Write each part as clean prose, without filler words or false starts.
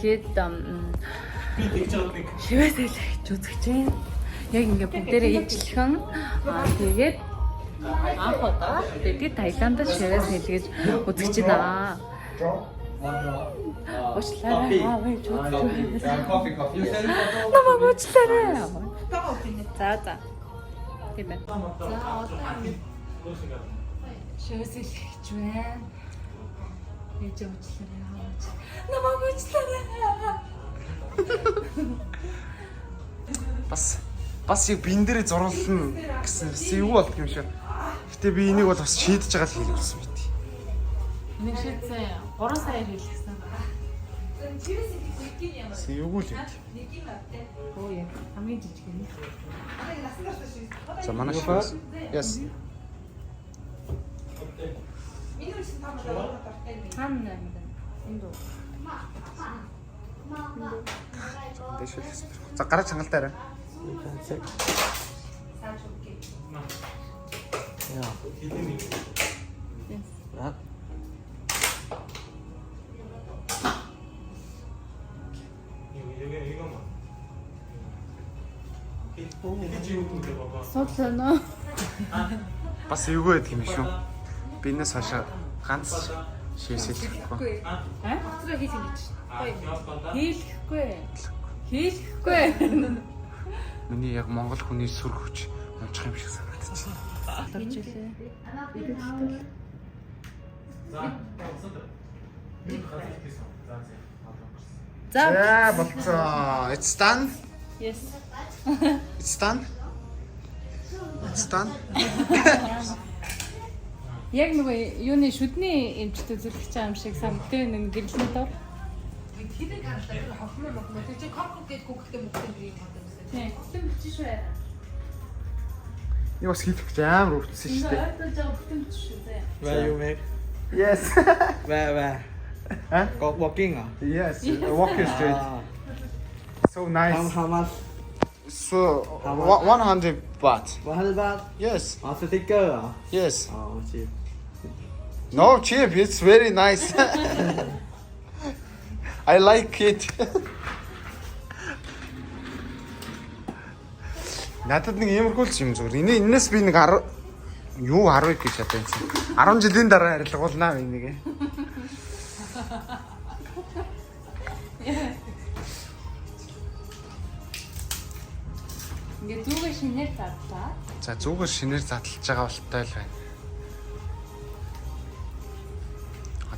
Тэгээд шивээс л хийж үзэж байна. Яг ингээ бүгдээрээ ижлэхэн тэгээд анх удаа тэгээд Таиландд шивээс хэлгэж үзэж байна. Уучлаарай. Намайг уучлаарай. За. Тийм ээ. За одоо шивээс хэлж байна. Ээж уучлаарай. Намайг уучлаарай. Бас яг бин дээрээ зурлална гэсэн юу болт юм шиг. Гэтэ би энийг бол бас шийдэж байгаа л хэлсэн мэт. Нэг шийдсэн 3 сая хэлсэн. Эвгүй л юм. Оо яа, хамгийн жижиг юм. За манай шивээс. Yes. Хам энд үү. Дэшээс. За гараа чангалтай арай. Ja. Ja. Содлоо. Бас эвгүй байдаг юм шүү. Би энэс хашаа ганц шивээс хэлэхгүй. Хоцроо хийх гэж. Хийхгүй. Миний яг монгол хүний сүр хүч унчих юм шиг санагдчих. Орж илээ. За болцоо. It's done. Yes. It's done. It's done. Яг нөгөө юуны шүдний эмчтэй зүрхэж байгаа юм шиг санагдав нэг гэрлэн дор. Хэдэн каралтай хохмоо мохмоо тэр чинь корк гэж гүгдэх юм юм байна. Тийм. Бүтэн бичиж байна. Юу бас хэлэх гэж амар өвдсөн шүү дээ. Ойдож байгаа бүтэн бичиж шүү дээ. Where you make? Yes. Where? Huh? Go walking ah? Yes. Walking straight. So nice. How much? So 100 baht. 100 baht? Yes. Also sticker ah? Yes. Oh, cheap. No cheap. It's very nice. I like it. Надад нэг иймэрхүү юм зүгээр. Энэс би нэг 10 гэж чадсан. 10 жилийн дараа харилцуулнаа энийг. Ингээ зүгээ шинээр задлаа. За зүгээр шинээр задлж байгаа болтой л байна.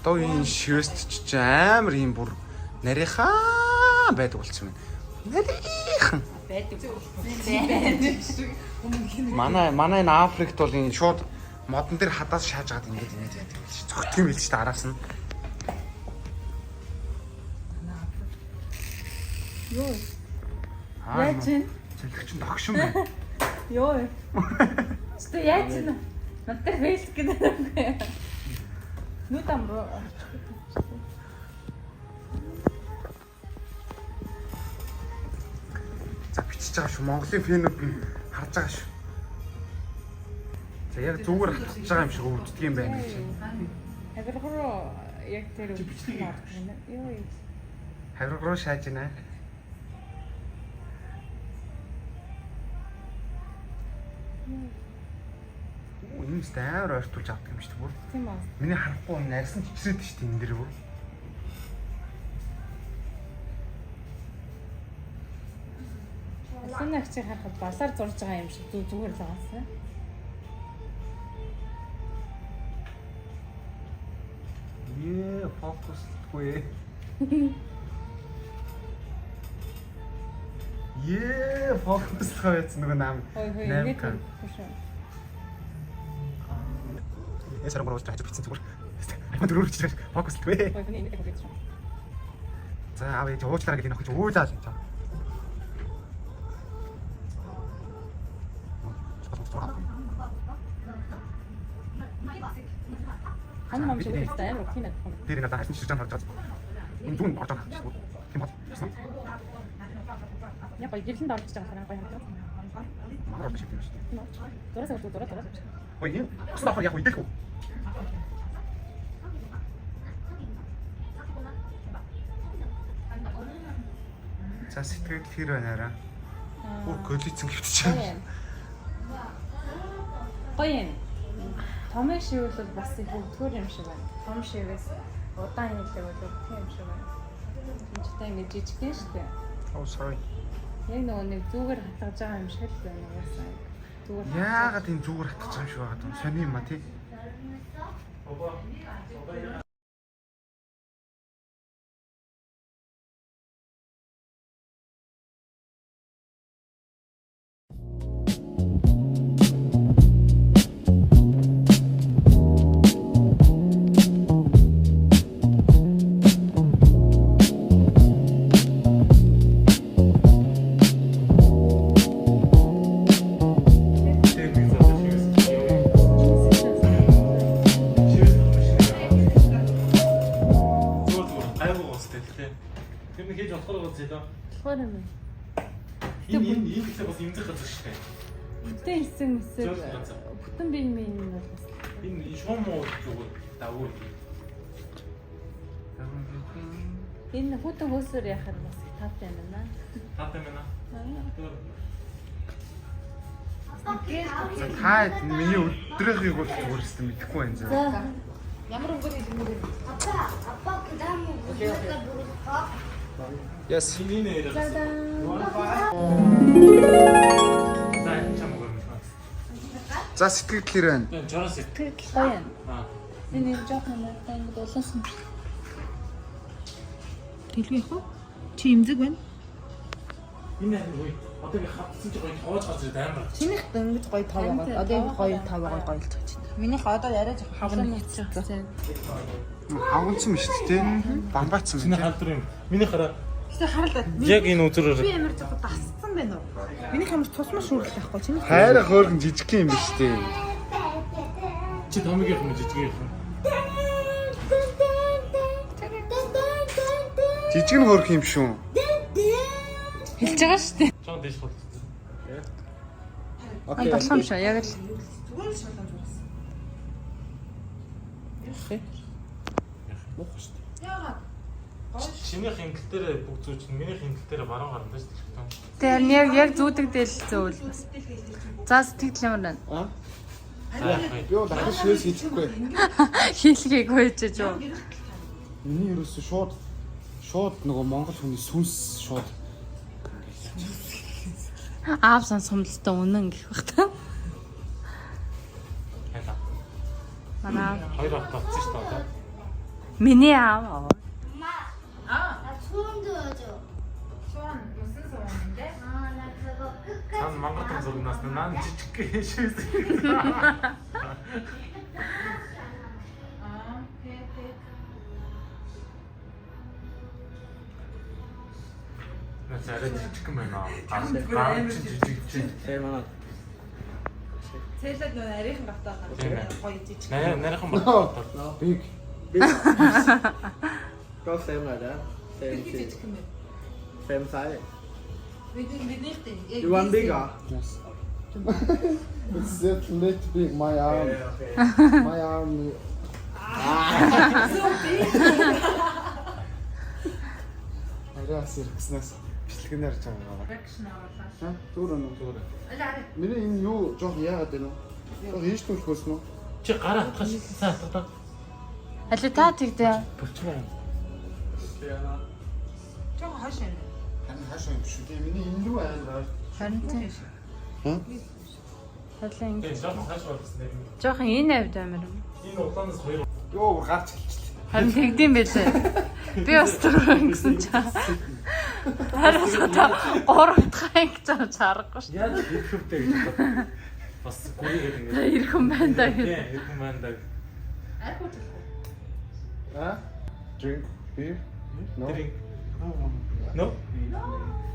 Одоо энэ шивэст ч амар юм бүр нарийнхаа байдаг болсон байна. Нарийнхан Байдаг. Манай энэ Африкт бол энэ шууд модон дээр хадаас шааж гаад ингэж байдаг юм шиг. Зөгтгөн мэл ч та араас нь. Йоо. Яаж вэ? Зөвлөгч нь тогшин байна. Йоо. Тэ яаж вэ? Надад фэйсбુક гэдэг. Нүд амруу. За бичиж байгаа шүү. Монголын фэнүүд нь харж байгаа шүү. За яг зүгээр хатж байгаа юм шиг өвддөг юм байна гэж. Хавирг руу яг тэр бичлэг орж байна. Йоо. Хавирг руу шааж байна. Энэ стаар ойртуулж авдаг юм шүү дээ бүр. Тийм үү. Миний харахгүй нарсан чичрээд шүү дээ энэ дэр бүр. Асан агчийг харахад балаар зурж байгаа юм шиг зүгээр л байгаасан. Фокусгүй. Фокуслах байсан нөгөө нам. Хөөе ингэ шүү. Эсрэг гоо ч бичсэн зүгээр. Ахмад дөрөөр чиж фокуслах вэ. Хөөе энэ яг гэж. За аваа яа уучлаарай гэдэг нь охин уулаа л энэ. Хан мам шиг үстэй амар кино. Тэр надад хашин ширж байгаа. Энэ дүүн орж байгаа. Тийм бат. Яг гоё гэрлэнд орж байгаа гоё хамт. Мараа биш юм шүү дээ. Дураас. Ой, энэ стафар яг үдэх үү? За сэтгэл тэр байна арай. Бүр голицэн гэвч чам. Гоё юм. Томын шивэл бол бас их өвдгөр юм шиг байна. Том шивээс удаан хийлэг бол өвдөх юм шиг байна. Эцэгтэй ингэ жижигхэн шүү дээ. Oh sorry. Яг нэг зүгээр хатгаж байгаа юм шиг л байна угаасаа. Зүгээр. Яагаад энэ зүгээр хатгаж байгаа юм шиг байгаа юм? Сони юм а тий. Тэр нэг хийж болохоор гоц зэдэ. Болохоор юм. Энэ ихтэй бас имзэх газар шүү дээ. Бүтэн хэлсэн мэсэг бүтэн бие минь нь бол бас Энэ шуум уу зүгээр давгүй. энэ хүүтэн хөөсөр яхаар бас их таатай юм байна. Таатай байна. Та миний өдрийнхийг бол зүгээр өстө мэдэхгүй байна заа. За. Ямар өнгөөр хэлмээр вэ? Апа куда мы будем Yes. Энэ нэрээ. За чам уу юм. За сэтгэл тэр байна. Жорос. Тэр гоё юм. Аа. Энэ юм жоохон надад ингэ дулаасан. Тэлгүй яах вэ? Чи имзэг байна? Энэ үгүй. Одоо би хатсан чи гоё тоож гарч ирээд амар. Чинийх ингэж гоё тав байгаа. Одоо ингэ гоё тав байгаа гоё л цааш. Минийх одоо яриа жоох хавна хийчихсэн. Хавганцсан биш тий. Бамбаацсан Чиний байна. халдвар юм. Миний хараа Гэтэ харалаа. яг энэ үзрээр Би ямар жоох дасцсан байна уу? Минийх ямар тусмаа шүүрэл байхгүй. Чинийх Хайраа хөөргөн жижиг юм биш тий. чи томгийн юм жижиг юм. Жижиг нь хөөрх юм шүү. Хэлж байгаа шүү дээ. Чон дэш бол. Окей. Болох юм шиг яг л зүгээр л шалгаж байсан. Мох шүү дээ. Яагаад? Чинийх ингэлтээр бүх зүйл чинь минийх ингэлтээр баруун гарна байж дээ. тэр яг зүүдэгдэл зөөл бас. За сэтгэл ямар байна? Би бол дахиж шээс хийхгүй. Хийлгийг хөөж юу. Миний ерөөсөө шууд нөгөө монгол хүний сүнс шууд Аав сан сумлалтаа үнэн гэх бах та. Хайла. Манай Хоёр авто авчихсан шүү дээ. миний аав. 나 소원 들어줘. Суун 무슨 소원인데? 나 그거 끝까지. 난 мангартан зурнаас нaan жижиг шээс. 오케이. На царай жижиг юм байна. Гар чинь жижиг чинь. Тэмээ. Цэлэг нөө арийнхан гатаа Тийм ээ. гоё жижиг. Нарийнхан баг. big. Go same like that. Same Тэрхий thing. жижиг юм бэ? Same size. Биднийхтэй. You want bigger? Yes. It's that little big my arm. Okay. My arm. Арай сэрхснээс бичлэгнээр ч байгаа. Reaction аваалаа. Ха? Түр өнө. Алаа. Миний энэ юу жоох яагаад вэ нөө? Жоох ийш түлхөөс нөө. Чи гараа хатгах сайн хатгах. Алуу та тэгдэ. Болчихмоо. Жог хаш юм. Тань хаашаа юм шүү дээ. Миний энэ юу аа? Харин тийм. Ха? Хотлын Тэгээ жоохон хааш болсон юм. жоохон энэ авд амир юм. Энэ улаанаас хоёр. Йоо гарч хэлчихлээ. Харин тэгдэм байлээ. Би бас түрүү гэсэн чаа. Харин сата 3 дахь ингэж чарахгүй шүү. Яаж ирэхвтэй гэж бод. Бас гүрийгээд ингэ. Ирхэн байна да гэж. Тийм, ирхэн маань да. Архуу ч. А? Drink beer? No. Drink. No?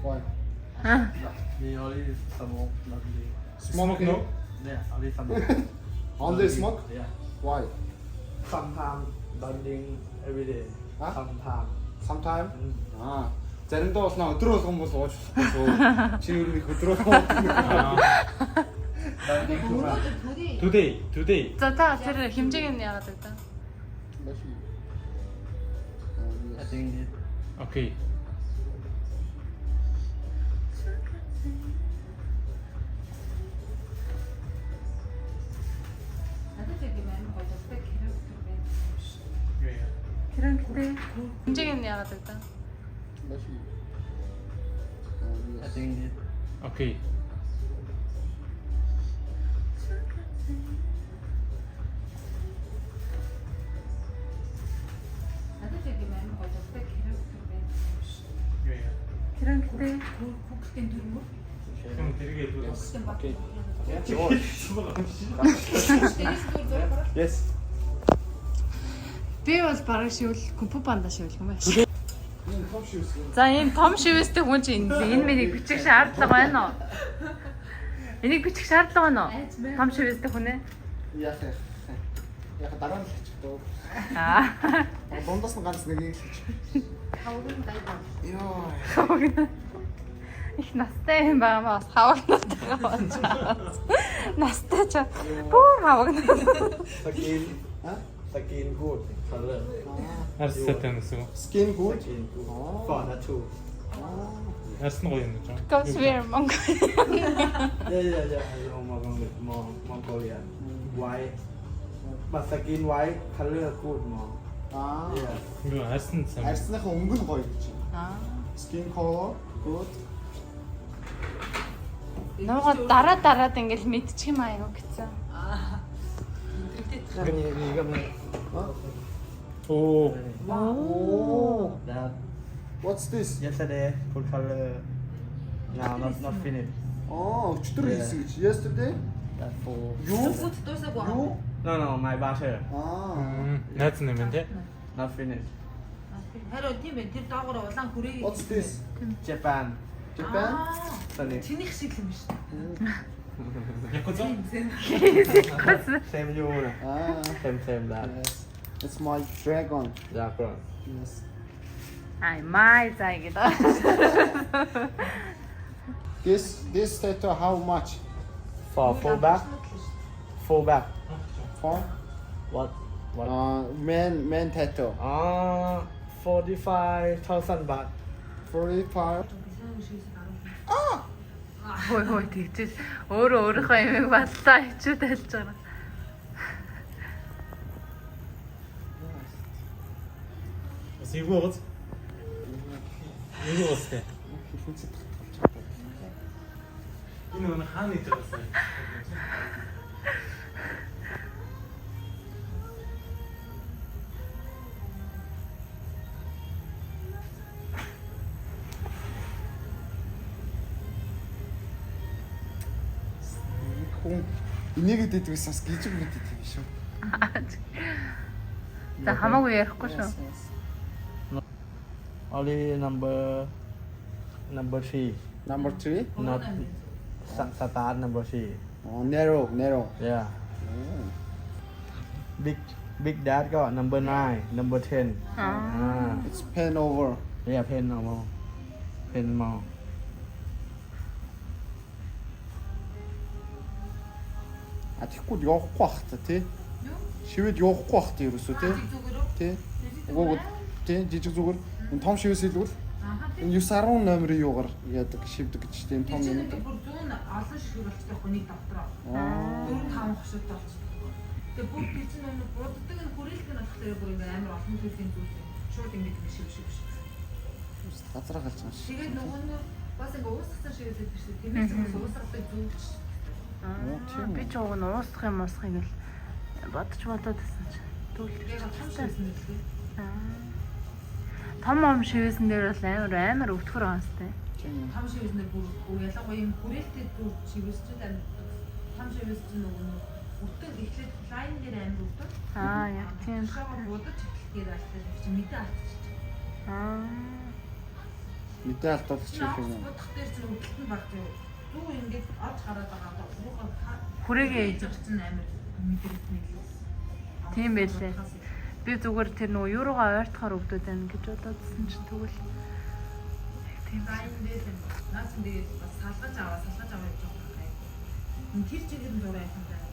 Why? We only smoke, not really. Smoke no? Yeah, only smoke. Only smoke? Yeah. Why? Sometimes don't drink every day. Huh? Sometimes. Sometime? Аа. Заримдаа бол өдөр болгон бол ууж болохгүй шүү. Чи юу нэг өдрөө Don't drink too much. Today. За та тэр хэмжээг нь яагаад вэ? I think it. Okay. 그런데 문제겠네 야가 됐다. I think it. 오케이. 그런데 형 되게 Yes. би бол бараг шивл компу панда шивлэх юм байна. За ийм том шивэстэй хүн чинь энэ мэнийг бичих шаардлага байна уу? Энийг бичих шаардлага байна уу? Том шивэстэй хүн ээ. Яг дараа нь хэлчих дөө. Аа. Дундаас нь ганц нэгийг хэлчих. Йоо. Их настай юм байна бас хавагнаад байгаа болж байгаа. Настай ч бүр хавагнаад. Skin good color. арстай гэсэн. Skin good. Skin good. For tattoo. Арс нь гоё юм гэж. Goes where Mongolia. Yeah. I know Mongolian. White. But skin white color good more. Yeah. Юу арс нь сайн. Арсныхаа өнгө нь гоё гэж. Skin color good. Нуугаа дараад ингээл мэдчих юм аа гэсэн. Оо. That What's this? yesterday full color. Now not finished. Өчтөр хийсэн гэж. Yesterday? That for. Юу? Юу? No, my butter. Найз юм байна те. Not finished. Харин тийм ээ тэр доогоор улаан хүрээ. What's this? Japan. Japan? Sorry. Чинийх шиг юм биш. Якуза. Same you. Same that. Yes. It's my dragon. Japan. Yes. Ай май заа гэдэг. This tattoo how much? For full back. Full back. For? What? Man tattoo. 45,000 baht. 45. Хөөе тэгчихэж өөрийнхөө юмыг батлаа хичүү тайлж байгаа. Сигурд. Юу вэ? Энэ нэг хааны дээрээс. Хүн энийг дэдэг гэсэн бас гижиг мэддэг юм шүү. За хамаагүй ярихгүй шүү. Only number 3. Number 3. Not start number 3. Narrow. Yeah. Big dad got number 9, number 10. It's pen over. Yeah, pen normal. Pen more. Тэгэхгүй явахгүй бах та тий. Шивэд явахгүй бах тий ерөөсөө тий. Тий. Уггүй тий жижиг зүгээр. Энэ том шивээс илүүр. Энэ 910 номерын юугаар яадаг шивдэг гэж тийм том юм. Бүр 100 олон шиг болчихдог хүнийг дотроо. 4-5 хошууд болчихдог. Тэгээ бүр би чинь нэг буддаг нь хүрээлт нь болохоор бүр ингээ амар олон төрлийн зүйл. Шууд ингээ шив. Газараа галж байгаа шүү. Тэгээд нөгөө нь бас ингээ уусгасан шивээс биш үү? Тэмээс бас уусгадаг зүйлч. Би ч уг нь уусах юм уусахыг л бодож байсан чи. Тэгээд хамшаасан юм лээ. Том шивэсэн дээр бол амар өвтгөр байгаа сте. Том шивэснээр бүр ялангуяа юм хүрээлттэй зүг шивэсчүүд амар том шивэс чинь нөгөө өртөг эхлээд лайн дээр амар өртөг. Яг тийм. Шоогоо будаж эхлэхээр алтай чи мэдээ алдчих. Мэдээ алдуулчих юм. Будах дээр чинь өртөлт нь баг тийм. Зүг ингээд орж гараад байгаа руугаа Хүрээгээ чинь амар мэдэрсэн юм. Тийм байлээ. Би зүгээр тэр нөгөө юуруугаа ойртохоор өгдөөд байна гэж бодоодсэн чинь тэгвэл Тийм лайн дээр наас ингээд бас салгаж аваа гэж байгаа юм. Тэр чигээр нь зураа юм байна.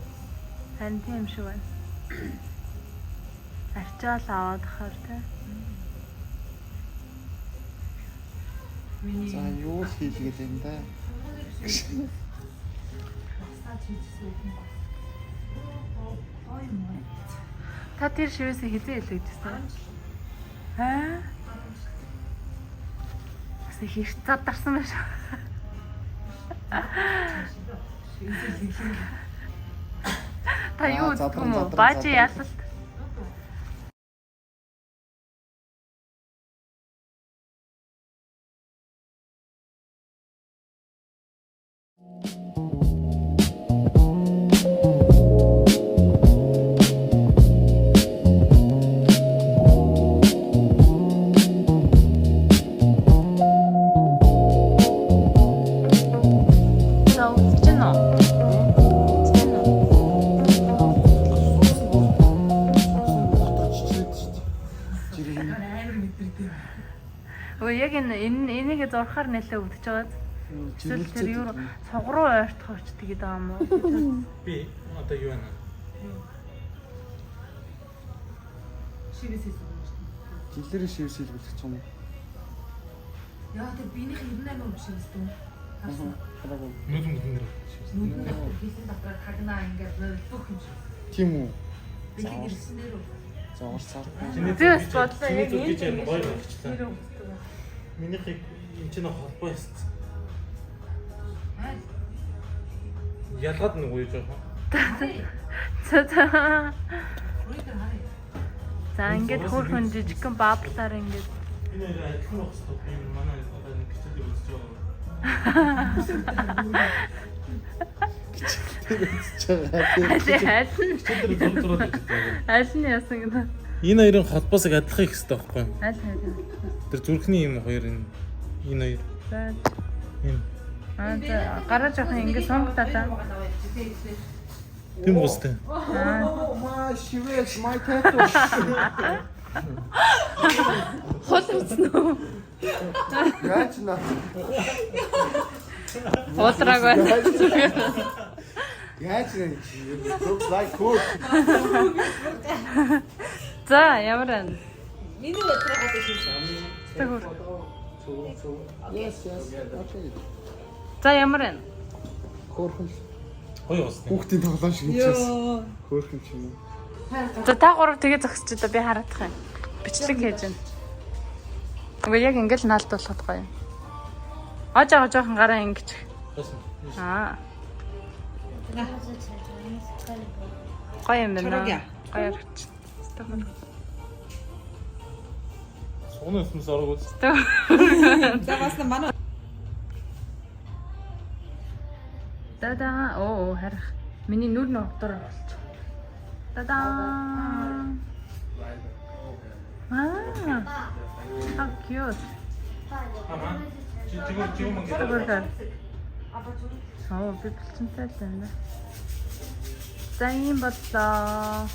харин тийм шиг байна. Арчаал аваад хахаар те. Миний За юу л хийлгээд юм да. Та тэр шивээсээ хизээ хэлэгдэсэн. Аа. Бас их задарсан байж. Та юу задран, гэх юм уу? задран, Баажи задран. ялалт. За үзэж байна уу? Өө яг энийг зурхаар нэлээ өвдөж байгаад эсвэл тэр юу цог руу ойртохоч тэгээд байгаа юм уу? Би одоо юу байна? Шивээс хийсэн. Жилээр шивс хэлбэлэх юм. Яа тэр биенийх 98 биш юм уу? Нүдэн дээр. Нүдэн дээр хийсэн дотроо тагнаа ингээд бүх юм шиг. Тийм үү? Би ирсэн дээр үү? Зоорсаар. Зөөс бодлоо яг энэ гэж энэ гоё болчихлаа. Минийхийг энэ чинь холбоо ясцсан. Ялгаад нэг уу жоохон. За ингээд хөөрхөн жижигхэн баблаар ингээд Энэ нэр адилхан байх хэрэгтэй. Би манай одоо нэг хичээлээр үзэж байгаа. Аль нь яасан гэдэг. энэ хоёрын холбоосыг адилхан их хэрэгтэй байхгүй юу? Аль хайр. Тэр зүрхний юм хоёр энэ хоёр. За Энэ. за гараа жоохон ингээд сонготалаа. Тийм үстэй. Маа шивээс май тато. Хол үзнэ үү? Яаж на? Хотраг байна. Яаж нэ? Looks like cool. За ямар байна? Миний өдрөө гадаг хийсэн. Yes, yes. Okay. За ямар байна? Хөөрхөн. Гоё үстэй. Хүүхдийн тоглоом шиг хийчихсэн. Хөөрхөн чинь. За та гурав тэгээ зогсож одоо би хараадах юм. Бичлэг хийж байна. Үгүй яг ингээл наалт болоход гоё. Жоохон гараа ингэж. Аа. Гоё юм байна. Гоё харагч. Сууны өсмөс орог үз. За бас манай Дада оо харах. Миний нүр ногдоор болчих. Дада. How cute. Чиг Тэгвэл оо би бэлчинтэй байна. За юм бодлоо.